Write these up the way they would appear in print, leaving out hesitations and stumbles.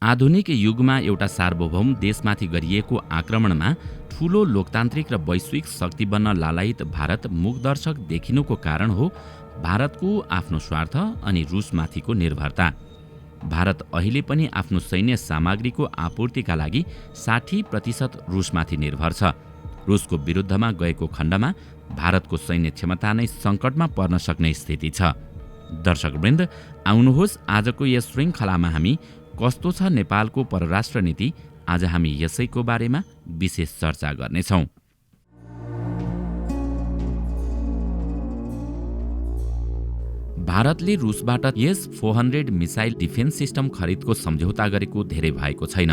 आधुनिक युगमा एउटा सार्वभौम देशमाथि गरिएको आक्रमणमा ठूलो लोकतान्त्रिक र वैश्विक शक्ति बन्न लालायित भारत मुखदर्शक देखिनुको कारण हो भारतको आफ्नो स्वार्थ अनि रुसमाथिको निर्भरता। भारत अहिले पनि आफ्नो सैन्य सामग्रीको आपूर्तिका लागि 60% रुसमाथि निर्भर छ। रुसको विरुद्धमा गएको खण्डमा भारतको सैन्य क्षमता नै सङ्कटमा पर्न सक्ने स्थिति छ। दर्शकवृन्द, आउनुहोस् आजको यस श्रृङ्खलामा हामी कस्तो छ नेपालको परराष्ट्र नीति, आज हामी यसैको बारेमा विशेष चर्चा गर्नेछौँ। भारतले रुसबाट S-400 मिसाइल डिफेन्स सिस्टम खरिदको सम्झौता गरेको धेरै भएको छैन,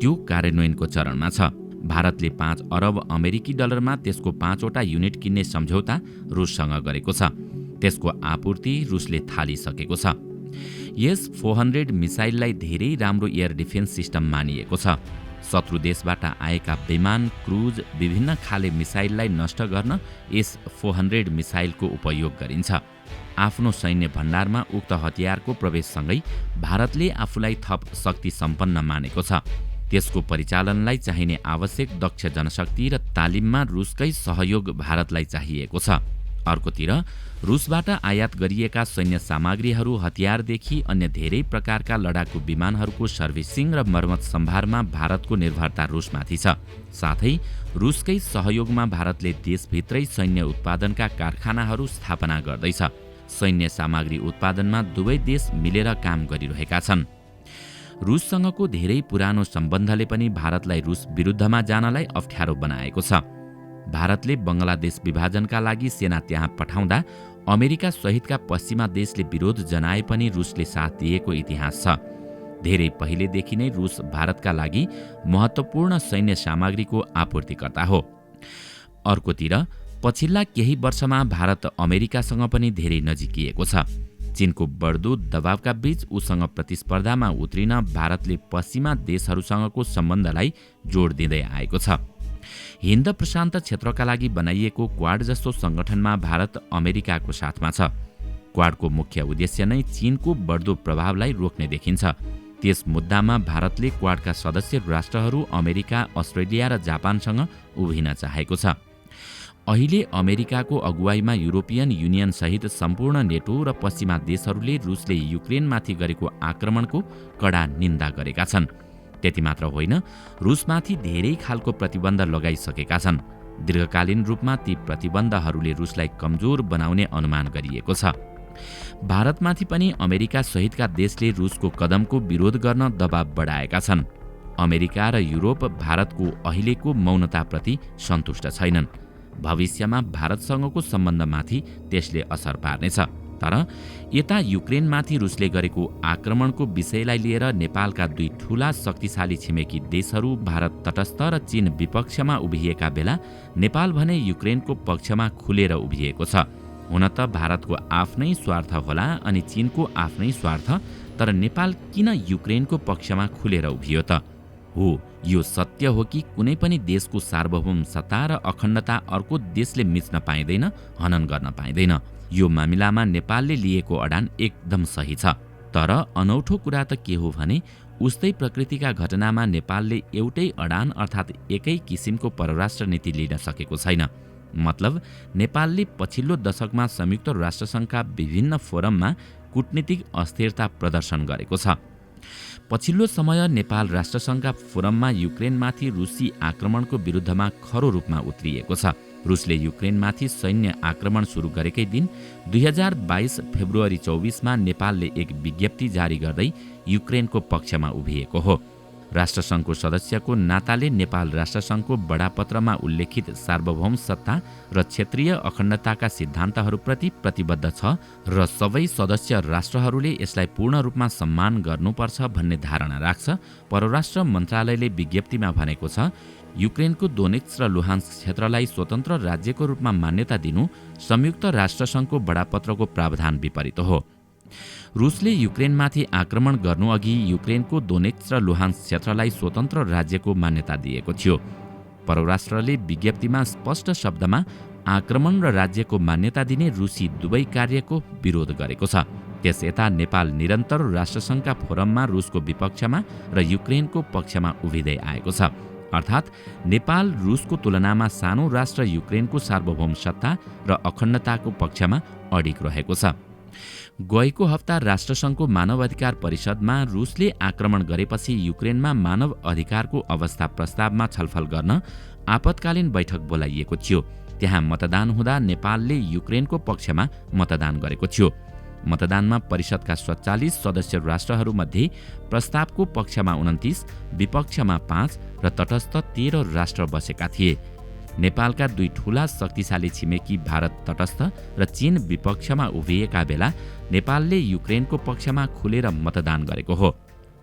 त्यो कार्यान्वयनको चरणमा छ। भारतले 5 अरब अमेरिकी डलरमा त्यसको 5 वटा युनिट किन्ने सम्झौता रुससँग गरेको छ। त्यसको आपूर्ति रुसले थालिसकेको छ। S-400 मिसाइललाई धेरै राम्रो एयर डिफेन्स सिस्टम मानिएको छ। शत्रु देशबाट आएका विमान, क्रुज, विभिन्न खाले मिसाइललाई नष्ट गर्न S-400 मिसाइलको उपयोग गरिन्छ। आफ्नो सैन्य भण्डारमा उक्त हतियारको प्रवेशसँगै भारतले आफूलाई थप शक्ति सम्पन्न मानेको छ। त्यसको परिचालनलाई चाहिने आवश्यक दक्ष जनशक्ति र तालिममा रुसकै सहयोग भारतलाई चाहिएको छ। अर्कोतिर रुसबाट आयात गरिएका सैन्य सामग्रीहरू, हतियारदेखि अन्य धेरै प्रकारका लडाकु विमानहरूको सर्भिसिङ र मर्मत सम्भारमा भारतको निर्भरता रुसमाथि छ। साथै रुसकै सहयोगमा भारतले देशभित्रै सैन्य उत्पादनका कारखानाहरू स्थापना गर्दैछ। सैन्य सामग्री उत्पादनमा दुवै देश मिलेर काम गरिरहेका छन्। रुससँगको धेरै पुरानो सम्बन्धले पनि भारतलाई रुस विरुद्धमा जानलाई अप्ठ्यारो बनाएको छ। भारतले बङ्गलादेश विभाजनका लागि सेना त्यहाँ पठाउँदा अमेरिका सहितका पश्चिमा देशले विरोध जनाए पनि रुसले साथ दिएको इतिहास छ। धेरै पहिलेदेखि नै रुस भारतका लागि महत्त्वपूर्ण सैन्य सामग्रीको आपूर्तिकर्ता हो। अर्कोतिर पछिल्ला केही वर्षमा भारत अमेरिकासँग पनि धेरै नजिकिएको छ। चीनको बढ्दो दबावका बीच उसँग प्रतिस्पर्धामा उत्रिन भारतले पश्चिमा देशहरूसँगको सम्बन्धलाई जोड दिँदै आएको छ। हिन्द प्रशान्त क्षेत्रका लागि बनाइएको क्वाड जस्तो सङ्गठनमा भारत अमेरिकाको साथमा छ। क्वाडको मुख्य उद्देश्य नै चीनको बढ्दो प्रभावलाई रोक्ने देखिन्छ। त्यस मुद्दामा भारतले क्वाडका सदस्य राष्ट्रहरू अमेरिका, अस्ट्रेलिया र जापानसँग उभिन चाहेको छ। अहिले अमेरिकाको अगुवाईमा युरोपियन युनियन सहित सम्पूर्ण नेटो र पश्चिमा देशहरूले रुसले युक्रेनमाथि गरेको आक्रमणको कडा निन्दा गरेका छन्। त्यति मात्र होइन, रुसमाथि धेरै खालको प्रतिबन्ध लगाइसकेका छन्। दीर्घकालीन रूपमा ती प्रतिबन्धहरूले रुसलाई कमजोर बनाउने अनुमान गरिएको छ। भारतमाथि पनि अमेरिका सहितका देशले रुसको कदमको विरोध गर्न दबाव बढाएका छन्। अमेरिका र युरोप भारतको अहिलेको मौनताप्रति सन्तुष्ट छैनन्। भविष्यमा भारतसँगको सम्बन्धमाथि त्यसले असर पार्नेछ। तर यता युक्रेनमाथि रुसले गरेको आक्रमणको विषयलाई लिएर नेपालका दुई ठूला शक्तिशाली छिमेकी देशहरू भारत तटस्थ र चीन विपक्षमा उभिएका बेला नेपाल भने युक्रेनको पक्षमा खुलेर उभिएको छ। हुन त भारतको आफ्नै स्वार्थ होला अनि चीनको आफ्नै स्वार्थ, तर नेपाल किन युक्रेनको पक्षमा खुलेर उभियो त? हो, यो सत्य हो कि कुनै पनि देशको सार्वभौम सत्ता र अखण्डता अर्को देशले मिच्न पाइँदैन, हनन गर्न पाइँदैन। यो मामिलामा नेपालले लिएको अडान एकदम सही छ। तर अनौठो कुरा त के हो भने उस्तै प्रकृतिका घटनामा नेपालले एउटै अडान अर्थात् एकै किसिमको परराष्ट्र नीति लिन सकेको छैन। मतलब नेपालले पछिल्लो दशकमा संयुक्त राष्ट्रसङ्घका विभिन्न फोरममा कूटनीतिक अस्थिरता प्रदर्शन गरेको छ। पछिल्लो समय नेपाल राष्ट्रसङ्घका फोरममा युक्रेनमाथि रुसी आक्रमणको विरुद्धमा खरो रूपमा उत्रिएको छ। रुसले युक्रेनमाथि सैन्य आक्रमण सुरु गरेकै दिन 2022 फेब्रुअरी 24मा नेपालले एक विज्ञप्ति जारी गर्दै युक्रेनको पक्षमा उभिएको हो। राष्ट्रसङ्घको सदस्यको नाताले नेपाल राष्ट्रसङ्घको बडापत्रमा उल्लेखित सार्वभौम सत्ता र क्षेत्रीय अखण्डताका सिद्धान्तहरूप्रति प्रतिबद्ध छ र सबै सदस्य राष्ट्रहरूले यसलाई पूर्ण रूपमा सम्मान गर्नुपर्छ भन्ने धारणा राख्छ। परराष्ट्र मन्त्रालयले विज्ञप्तिमा भनेको छ, युक्रेनको दोनेत्स्क र लुहान्स्क क्षेत्रलाई स्वतन्त्र राज्यको रूपमा मान्यता दिनु संयुक्त राष्ट्रसङ्घको बडापत्रको प्रावधान विपरीत हो। रुसले युक्रेनमाथि आक्रमण गर्नुअघि युक्रेनको दोनेत्स्क र लुहान्स्क क्षेत्रलाई स्वतन्त्र राज्यको मान्यता दिएको थियो। परराष्ट्रले विज्ञप्तिमा स्पष्ट शब्दमा आक्रमण र राज्यको मान्यता दिने रुसी दुवै कार्यको विरोध गरेको छ। त्यस यता नेपाल निरन्तर राष्ट्रसङ्घका फोरममा रुसको विपक्षमा र युक्रेनको पक्षमा उभिँदै आएको छ। अर्थात् नेपाल रुसको तुलनामा सानो राष्ट्र युक्रेनको सार्वभौम सत्ता र अखण्डताको पक्षमा अडिग रहेको छ। गएको हप्ता राष्ट्रसङ्घको मानव अधिकार परिषदमा रुसले आक्रमण गरेपछि युक्रेनमा मानव अधिकारको अवस्था प्रस्तावमा छलफल गर्न आपतकालीन बैठक बोलाइएको थियो। त्यहाँ मतदान हुँदा नेपालले युक्रेनको पक्षमा मतदान गरेको थियो। मतदानमा परिषदका 47 सदस्य राष्ट्रहरूमध्ये प्रस्तावको पक्षमा 29, विपक्षमा 5 र तटस्थ 13 राष्ट्र बसेका थिए। नेपालका दुई ठूला शक्तिशाली छिमेकी भारत तटस्थ र चीन विपक्षमा उभिएका बेला नेपालले युक्रेनको पक्षमा खुलेर मतदान गरेको हो।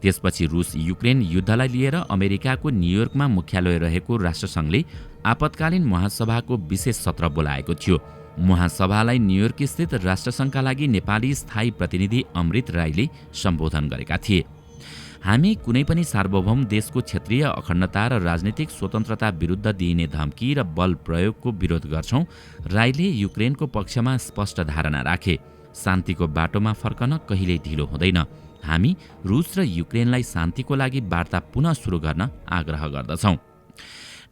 त्यसपछि रुस युक्रेन युद्धलाई लिएर अमेरिकाको न्युयोर्कमा मुख्यालय रहेको राष्ट्रसङ्घले आपतकालीन महासभाको विशेष सत्र बोलाएको थियो। महासभालाई न्युयोर्क स्थित राष्ट्रसङ्घका लागि नेपाली स्थायी प्रतिनिधि अमृत राईले सम्बोधन गरेका थिए। हामी कुनै पनि सार्वभौम देशको क्षेत्रीय अखण्डता र राजनीतिक स्वतन्त्रता विरुद्ध दिइने धम्की र बल प्रयोगको विरोध गर्छौं। राईले युक्रेनको पक्षमा स्पष्ट धारणा राखे। शान्तिको बाटोमा फर्कन कहिल्यै ढिलो हुँदैन। हामी रुस र युक्रेनलाई शान्तिको लागि वार्ता पुनः सुरु गर्न आग्रह गर्दछौं।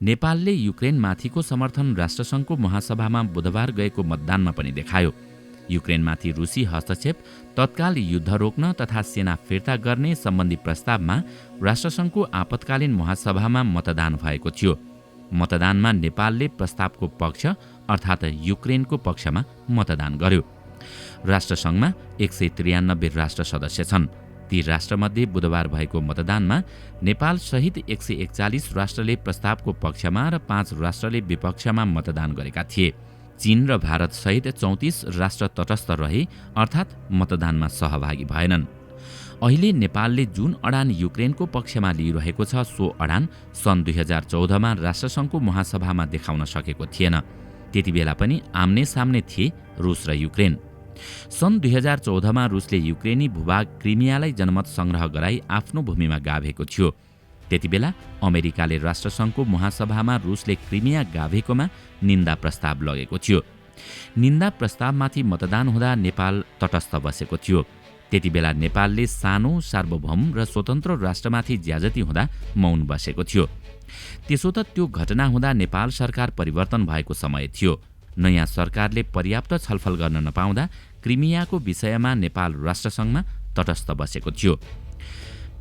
नेपालले युक्रेनमाथिको समर्थन राष्ट्रसङ्घको महासभामा बुधबार गएको मतदानमा पनि देखायो। युक्रेनमाथि रुसी हस्तक्षेप, तत्काल युद्ध रोक्न तथा सेना फिर्ता गर्ने सम्बन्धी प्रस्तावमा राष्ट्रसङ्घको आपतकालीन महासभामा मतदान भएको थियो। मतदानमा नेपालले प्रस्तावको पक्ष अर्थात् युक्रेनको पक्षमा मतदान गर्यो। राष्ट्रसङ्घमा 193 राष्ट्र सदस्य छन्। ती राष्ट्रमध्ये बुधबार भएको मतदानमा नेपाल सहित 141 राष्ट्रले प्रस्तावको पक्षमा र 5 राष्ट्रले विपक्षमा मतदान गरेका थिए। चीन र भारत सहित 34 राष्ट्र तटस्थ रहे, अर्थात् मतदानमा सहभागी भएनन्। अहिले नेपालले जुन अडान युक्रेनको पक्षमा लिइरहेको छ सो अडान सन् 2014मा राष्ट्रसङ्घको महासभामा देखाउन सकेको थिएन। त्यति बेला पनि आम्ने सामने थिए रुस र युक्रेन। सन् 2014मा रुसले युक्रेनी भूभाग क्रिमियालाई जनमत संग्रह गराई आफ्नो भूमिमा गाभेको थियो। त्यति बेला अमेरिकाले राष्ट्रसङ्घको महासभामा रुसले क्रिमिया गाभेकोमा निन्दा प्रस्ताव लगेको थियो। निन्दा प्रस्तावमाथि मतदान हुँदा नेपाल तटस्थ बसेको थियो। त्यति बेला नेपालले सानो सार्वभौम र स्वतन्त्र राष्ट्रमाथि ज्याजती हुँदा मौन बसेको थियो। त्यसो त त्यो घटना हुँदा नेपाल सरकार परिवर्तन भएको समय थियो। नयाँ सरकारले पर्याप्त छलफल गर्न नपाउँदा क्रिमियाको विषयमा नेपाल राष्ट्रसङ्घमा तटस्थ बसेको थियो।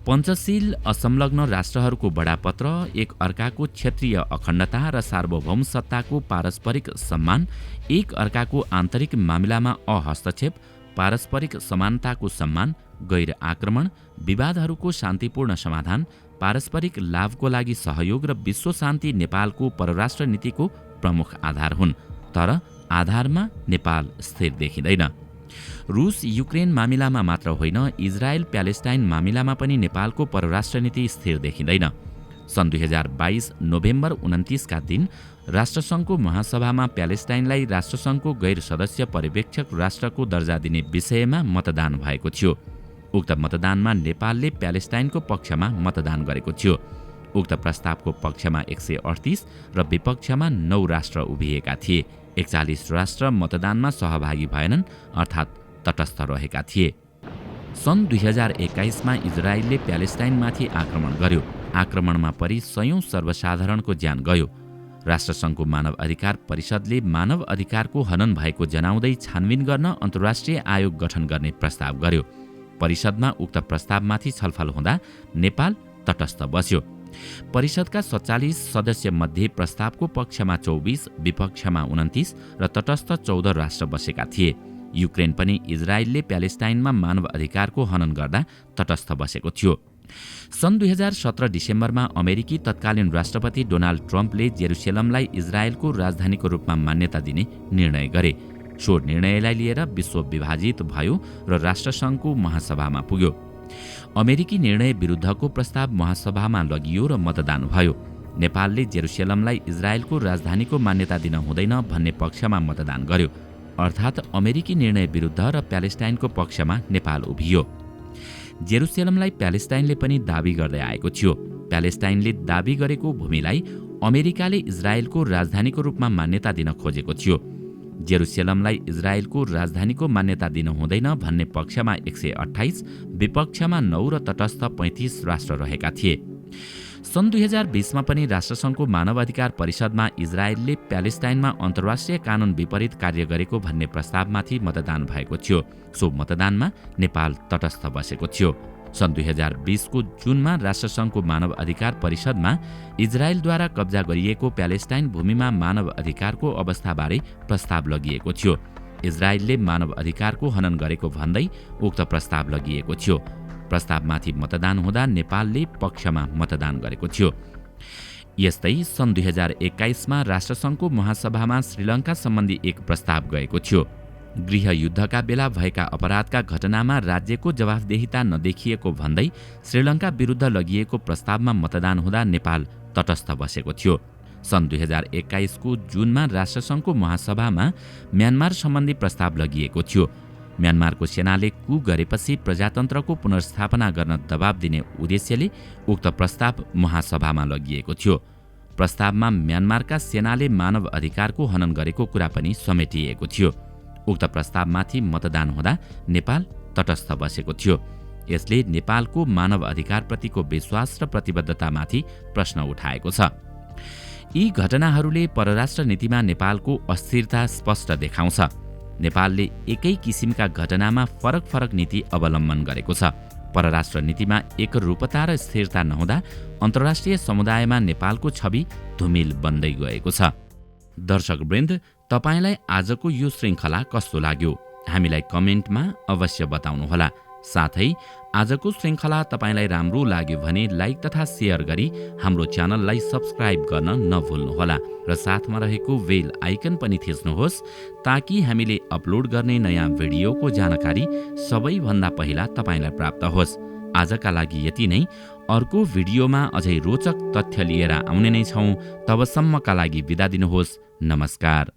पञ्चशील असंलग्न राष्ट्रहरूको बडापत्र, एक अर्काको क्षेत्रीय अखण्डता र सार्वभौम सत्ताको पारस्परिक सम्मान, एक अर्काको आन्तरिक मामिलामा अहस्तक्षेप, पारस्परिक समानताको सम्मान, गैर आक्रमण, विवादहरूको शान्तिपूर्ण समाधान, पारस्परिक लाभको लागि सहयोग र विश्व शान्ति नेपालको परराष्ट्र नीतिको प्रमुख आधार हुन्। तर आधारमा नेपाल स्थिर देखिँदैन। रुस युक्रेन मामिलामा मात्र होइन, इजरायल प्यालेस्टाइन मामिलामा पनि नेपालको परराष्ट्र नीति स्थिर देखिँदैन। सन् 2022 नोभेम्बर 29 का दिन राष्ट्रसङ्घको महासभामा प्यालेस्टाइनलाई राष्ट्रसङ्घको गैर सदस्य पर्यवेक्षक राष्ट्रको दर्जा दिने विषयमा मतदान भएको थियो। उक्त मतदानमा नेपालले प्यालेस्टाइनको पक्षमा मतदान गरेको थियो। उक्त प्रस्तावको पक्षमा 138 र विपक्षमा 9 राष्ट्र उभिएका थिए। 41 राष्ट्र मतदानमा सहभागी भएनन्, अर्थात् तटस्थ रहेका थिए। सन् 2021मा इजरायलले प्यालेस्टाइनमाथि आक्रमण गर्यो। आक्रमणमा परि सयौं सर्वसाधारणको ज्यान गयो। राष्ट्रसङ्घको मानव अधिकार परिषदले मानव अधिकारको हनन भएको जनाउँदै छानबिन गर्न अन्तर्राष्ट्रिय आयोग गठन गर्ने प्रस्ताव गर्यो। परिषदमा उक्त प्रस्तावमाथि छलफल हुँदा नेपाल तटस्थ बस्यो। परिषदका 47 सदस्य मध्ये प्रस्तावको पक्षमा 24, विपक्षमा 29 र तटस्थ 14 राष्ट्र बसेका थिए। युक्रेन पनि इजरायलले प्यालेस्टाइनमा मानव अधिकारको हनन गर्दा तटस्थ बसेको थियो। सन् 2017 डिसेम्बरमा अमेरिकी तत्कालीन राष्ट्रपति डोनाल्ड ट्रम्पले जेरुसलेमलाई इजरायलको राजधानीको रूपमा मान्यता दिने निर्णय गरे। सो निर्णयलाई लिएर विश्व विभाजित भयो र राष्ट्रसङ्घको महासभामा पुग्यो। अमेरिकी निर्णय विरुद्धको प्रस्ताव महासभामा लगियो र मतदान भयो। नेपालले जेरुसलेमलाई इजरायलको राजधानीको मान्यता दिन हुँदैन भन्ने पक्षमा मतदान गर्यो। अर्थात् अमेरिकी निर्णय विरुद्ध र प्यालेस्टाइनको पक्षमा नेपाल उभियो। जेरुसलेमलाई प्यालेस्टाइनले पनि दाबी गर्दै आएको थियो। प्यालेस्टाइनले दाबी गरेको भूमिलाई अमेरिकाले इजरायलको राजधानीको रूपमा मान्यता दिन खोजेको थियो। जेरुसलेमलाई इजरायलको राजधानीको मान्यता दिन हुँदैन भन्ने पक्षमा 128, विपक्षमा 9 र तटस्थ 35 राष्ट्र रहेका थिए। सन् 2020 मा पनि राष्ट्रसङ्घको मानव अधिकार परिषदमा इजरायलले प्यालेस्टाइनमा अन्तर्राष्ट्रिय कानून विपरीत कार्य गरेको भन्ने प्रस्तावमाथि मतदान भएको थियो। सो मतदानमा नेपाल तटस्थ बसेको थियो। सन् 2020 को जुनमा राष्ट्रसङ्घको मानव अधिकार परिषदमा इजरायलद्वारा कब्जा गरिएको प्यालेस्टाइन भूमिमा मानव अधिकारको अवस्थाबारे प्रस्ताव लगिएको थियो। इजरायलले मानव अधिकारको हनन गरेको भन्दै उक्त प्रस्ताव लगिएको थियो। प्रस्तावमाथि मतदान हुँदा नेपालले पक्षमा मतदान गरेको थियो। यस्तै सन् 2021 मा राष्ट्रसङ्घको महासभामा श्रीलङ्का सम्बन्धी एक प्रस्ताव गएको थियो। गृहयुद्धका बेला भएका अपराधका घटनामा राज्यको जवाफदेहिता नदेखिएको भन्दै श्रीलङ्का विरुद्ध लगिएको प्रस्तावमा मतदान हुँदा नेपाल तटस्थ बसेको थियो। सन् 2021 को जुनमा राष्ट्रसङ्घको महासभामा म्यानमार सम्बन्धी प्रस्ताव लगिएको थियो। म्यानमारको सेनाले कु गरेपछि प्रजातन्त्रको पुनर्स्थापना गर्न दबाब दिने उद्देश्यले उक्त प्रस्ताव महासभामा लगिएको थियो। प्रस्तावमा म्यानमारका सेनाले मानव अधिकारको हनन गरेको कुरा पनि समेटिएको थियो। उक्त प्रस्तावमाथि मतदान हुँदा नेपाल तटस्थ बसेको थियो। यसले नेपालको मानव अधिकारप्रतिको विश्वास र प्रतिबद्धतामाथि प्रश्न उठाएको छ। यी घटनाहरूले परराष्ट्र नीतिमा नेपालको अस्थिरता स्पष्ट देखाउँछ। नेपालले एकै किसिमका घटनामा फरक फरक नीति अवलम्बन गरेको छ। परराष्ट्र नीतिमा एकरूपता र स्थिरता नहुँदा अन्तर्राष्ट्रिय समुदायमा नेपालको छवि धुमिल बन्दै गएको छ। दर्शकवृन्द, तपाईलाई आजको यो श्रृङ्खला कस्तो लाग्यो? हामीलाई कमेन्टमा अवश्य बताउनुहोला। साथै आजको श्रृङ्खला तपाईलाई राम्रो लाग्यो भने लाइक तथा सेयर गरी हाम्रो च्यानललाई सब्स्क्राइब गर्न नभुल्नुहोला र साथमा रहेको बेल आइकन पनि थिच्नुहोस् ताकि हामीले अपलोड गर्ने नयाँ भिडियोको जानकारी सबैभन्दा पहिला तपाईलाई प्राप्त होस्। आजका लागि यति नै। अर्को भिडियोमा अझै रोचक तथ्य लिएर आउने नै छौँ। तबसम्मका लागि बिदा दिनुहोस्। नमस्कार।